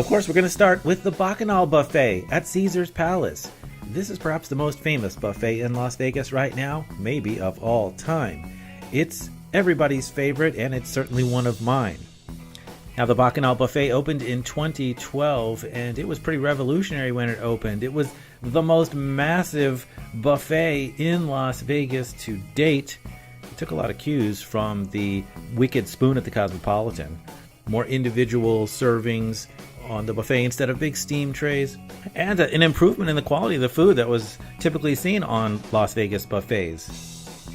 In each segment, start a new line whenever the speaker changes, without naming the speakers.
Of course, we're going to start with the Bacchanal Buffet at Caesars Palace. This is perhaps the most famous buffet in Las Vegas right now, maybe of all time. It's everybody's favorite, and it's certainly one of mine. Now, the Bacchanal Buffet opened in 2012, and it was pretty revolutionary when it opened. It was the most massive buffet in Las Vegas to date. It took a lot of cues from the Wicked Spoon at the Cosmopolitan. More individual servings on the buffet instead of big steam trays, and an improvement in the quality of the food that was typically seen on Las Vegas buffets.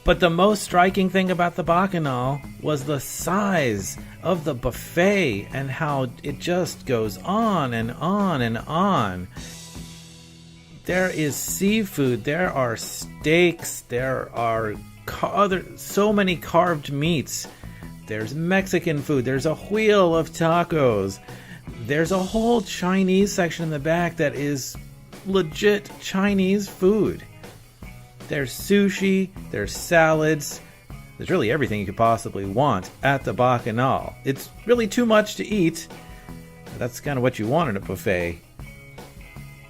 But the most striking thing about the Bacchanal was the size of the buffet and how it just goes on and on and on. There is seafood, there are steaks, there are so many carved meats. There's Mexican food, there's a wheel of tacos. There's a whole Chinese section in the back that is legit Chinese food. There's sushi, there's salads, there's really everything you could possibly want at the Bacchanal. It's really too much to eat. That's kind of what you want in a buffet.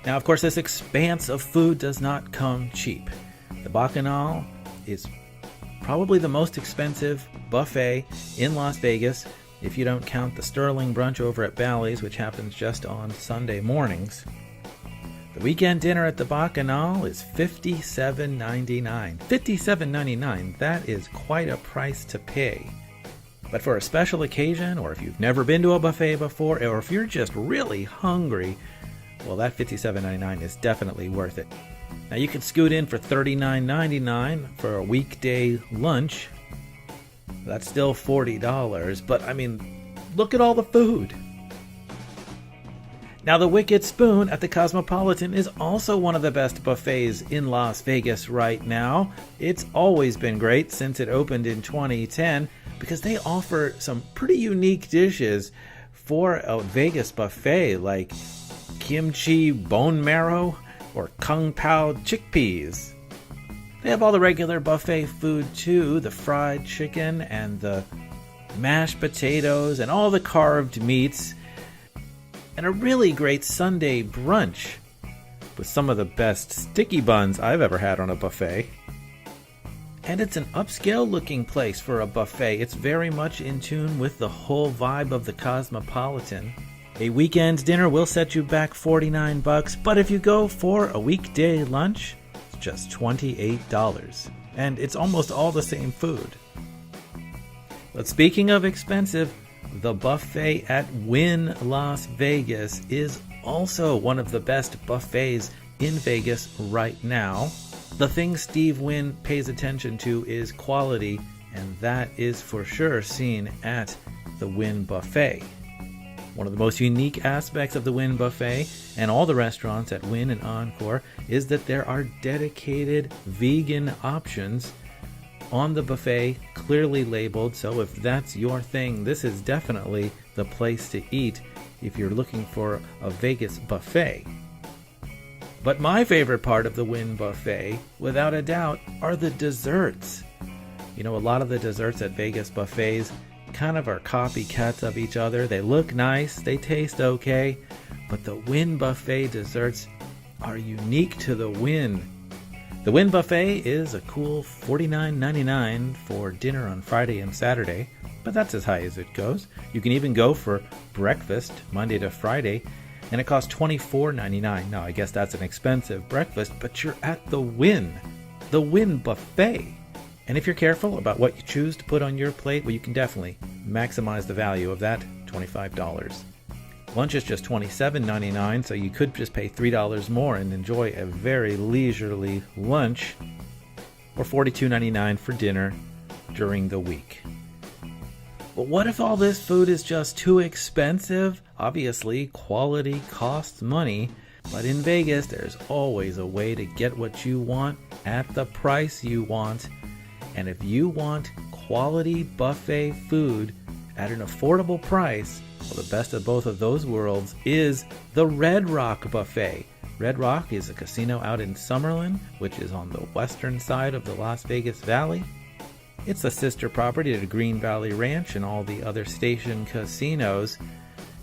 Now, of course, this expanse of food does not come cheap. The Bacchanal is probably the most expensive buffet in Las Vegas, if you don't count the Sterling brunch over at Bally's, which happens just on Sunday mornings. The weekend dinner at the Bacchanal is $57.99. $57.99, that is quite a price to pay. But for a special occasion, or if you've never been to a buffet before, or if you're just really hungry, well, that $57.99 is definitely worth it. Now, you can scoot in for $39.99 for a weekday lunch. That's still $40, but I mean, look at all the food. Now, the Wicked Spoon at the Cosmopolitan is also one of the best buffets in Las Vegas right now. It's always been great since it opened in 2010 because they offer some pretty unique dishes for a Vegas buffet, like kimchi bone marrow or kung pao chickpeas. They have all the regular buffet food too, the fried chicken and the mashed potatoes and all the carved meats, and a really great Sunday brunch with some of the best sticky buns I've ever had on a buffet. And it's an upscale looking place for a buffet. It's very much in tune with the whole vibe of the Cosmopolitan. A weekend dinner will set you back $49, but if you go for a weekday lunch, just $28, and it's almost all the same food. But speaking of expensive, the buffet at Wynn Las Vegas is also one of the best buffets in Vegas right now. The thing Steve Wynn pays attention to is quality, and that is for sure seen at the Wynn Buffet. One of the most unique aspects of the Wynn Buffet and all the restaurants at Wynn and Encore is that there are dedicated vegan options on the buffet, clearly labeled. So if that's your thing, this is definitely the place to eat if you're looking for a Vegas buffet. But my favorite part of the Wynn Buffet, without a doubt, are the desserts. You know, a lot of the desserts at Vegas buffets kind of are copycats of each other. They look nice, they taste okay, but the Wynn Buffet desserts are unique to the Wynn. The Wynn Buffet is a cool $49.99 for dinner on Friday and Saturday, but that's as high as it goes. You can even go for breakfast Monday to Friday, and it costs $24.99. Now, I guess that's an expensive breakfast, but you're at the Wynn Buffet. And if you're careful about what you choose to put on your plate, well, you can definitely maximize the value of that $25. Lunch is just $27.99, so you could just pay $3 more and enjoy a very leisurely lunch, or $42.99 for dinner during the week. But what if all this food is just too expensive? Obviously, quality costs money, but in Vegas, there's always a way to get what you want at the price you want. And if you want quality buffet food at an affordable price, well, the best of both of those worlds is the Red Rock Buffet. Red Rock is a casino out in Summerlin, which is on the western side of the Las Vegas Valley. It's a sister property to Green Valley Ranch and all the other station casinos.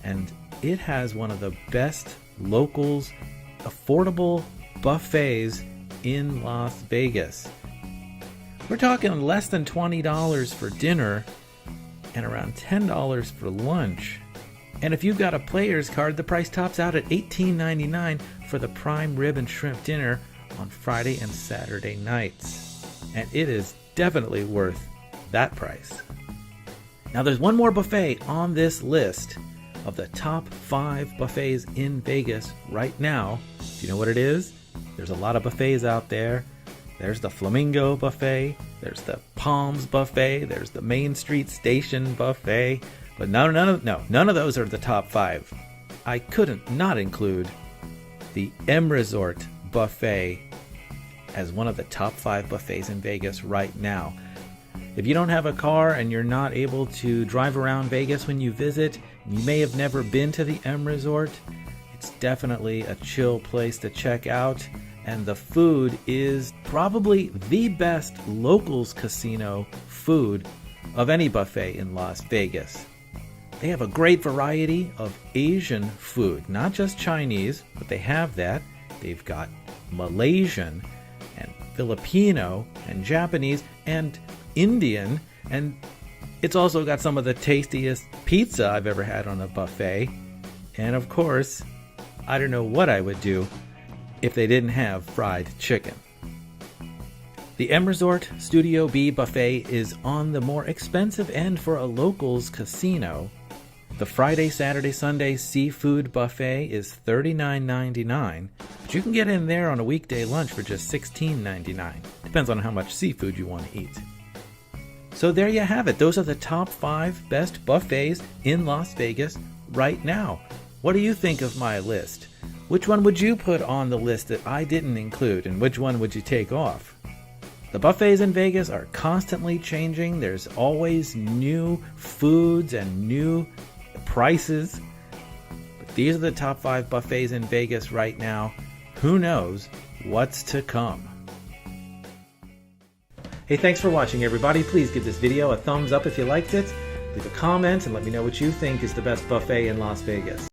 And it has one of the best locals affordable buffets in Las Vegas. We're talking less than $20 for dinner and around $10 for lunch. And if you've got a player's card, the price tops out at $18.99 for the prime rib and shrimp dinner on Friday and Saturday nights. And it is definitely worth that price. Now there's one more buffet on this list of the top 5 buffets in Vegas right now. Do you know what it is? There's a lot of buffets out there. There's the Flamingo Buffet, there's the Palms Buffet, there's the Main Street Station Buffet, but none of those are the top 5. I couldn't not include the M Resort Buffet as one of the top 5 buffets in Vegas right now. If you don't have a car and you're not able to drive around Vegas when you visit, you may have never been to the M Resort, it's definitely a chill place to check out. And the food is probably the best locals casino food of any buffet in Las Vegas. They have a great variety of Asian food, not just Chinese, but they have that. They've got Malaysian and Filipino and Japanese and Indian, and it's also got some of the tastiest pizza I've ever had on a buffet. And of course, I don't know what I would do if they didn't have fried chicken. The M Resort Studio B Buffet is on the more expensive end for a locals casino. The Friday, Saturday, Sunday seafood buffet is $39.99, but you can get in there on a weekday lunch for just $16.99. Depends on how much seafood you want to eat. So there you have it. Those are the top 5 best buffets in Las Vegas right now. What do you think of my list? Which one would you put on the list that I didn't include, and which one would you take off? The buffets in Vegas are constantly changing. There's always new foods and new prices. But these are the top 5 buffets in Vegas right now. Who knows what's to come? Hey, thanks for watching, everybody. Please give this video a thumbs up if you liked it. Leave a comment and let me know what you think is the best buffet in Las Vegas.